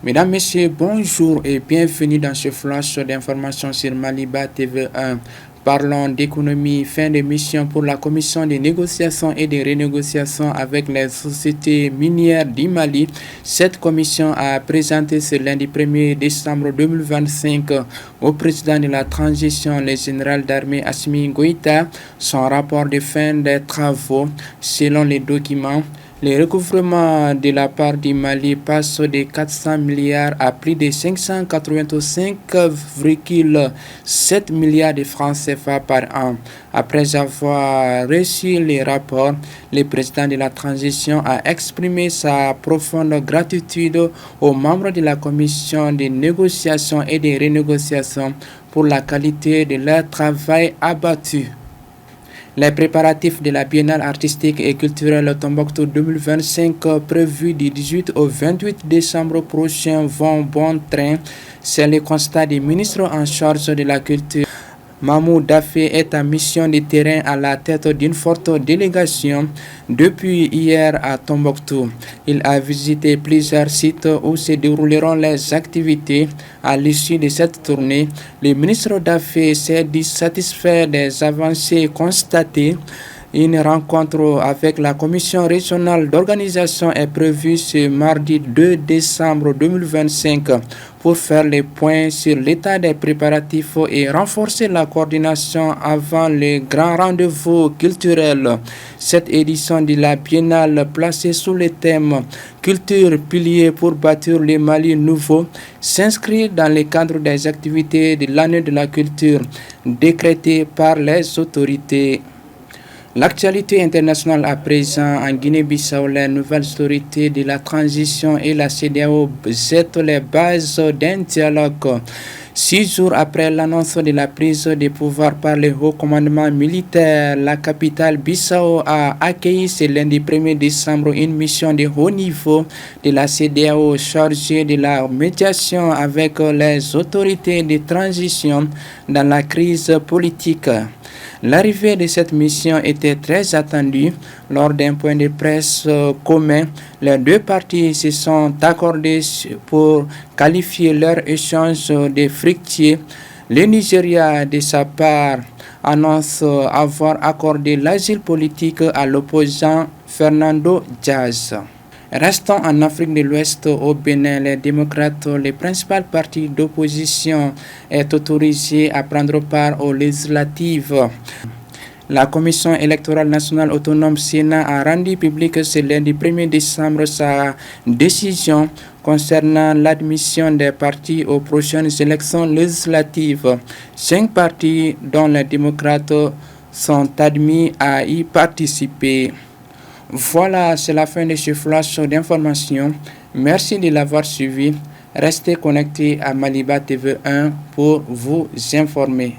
Mesdames, Messieurs, bonjour et bienvenue dans ce flash d'informations sur Maliba TV1. Parlons d'économie, fin de mission pour la commission des négociations et des renégociations avec les sociétés minières du Mali. Cette commission a présenté ce lundi 1er décembre 2025 au président de la transition, le général d'armée Assimi Goïta, son rapport de fin des travaux. Selon les documents, le recouvrement de la part du Mali passe de 400 milliards à plus de 585,7 milliards de francs CFA par an. Après avoir reçu les rapports, le président de la transition a exprimé sa profonde gratitude aux membres de la commission de négociation et de renégociation pour la qualité de leur travail abattu. Les préparatifs de la Biennale artistique et culturelle Tombouctou 2025 prévus du 18 au 28 décembre prochain vont bon train. C'est le constat du ministre en charge de la culture. Mamou Dafé est en mission de terrain à la tête d'une forte délégation depuis hier à Tombouctou. Il a visité plusieurs sites où se dérouleront les activités. À l'issue de cette tournée, le ministre Dafé s'est dit satisfait des avancées constatées. Une rencontre avec la commission régionale d'organisation est prévue ce mardi 2 décembre 2025 pour faire le point sur l'état des préparatifs et renforcer la coordination avant le grand rendez-vous culturel. Cette édition de la Biennale placée sous le thème « Culture, pilier pour bâtir le Mali nouveau » s'inscrit dans le cadre des activités de l'année de la culture décrétée par les autorités. L'actualité internationale à présent en Guinée-Bissau, les nouvelles autorités de la transition et la CEDEAO jettent les bases d'un dialogue. 6 jours après l'annonce de la prise de pouvoir par le haut commandement militaire, la capitale Bissau a accueilli ce lundi 1er décembre une mission de haut niveau de la CEDEAO chargée de la médiation avec les autorités de transition dans la crise politique. L'arrivée de cette mission était très attendue. Lors d'un point de presse commun, les deux parties se sont accordées pour qualifier leur échange de fructier. Le Nigeria, de sa part, annonce avoir accordé l'asile politique à l'opposant Fernando Diaz. Restons en Afrique de l'Ouest, au Bénin, les démocrates, le principal parti d'opposition, est autorisé à prendre part aux législatives. La Commission électorale nationale autonome Sénat a rendu public ce lundi 1er décembre sa décision concernant l'admission des partis aux prochaines élections législatives. 5 partis, dont les démocrates, sont admis à y participer. Voilà, c'est la fin de ce flash d'information. Merci de l'avoir suivi. Restez connectés à Maliba TV1 pour vous informer.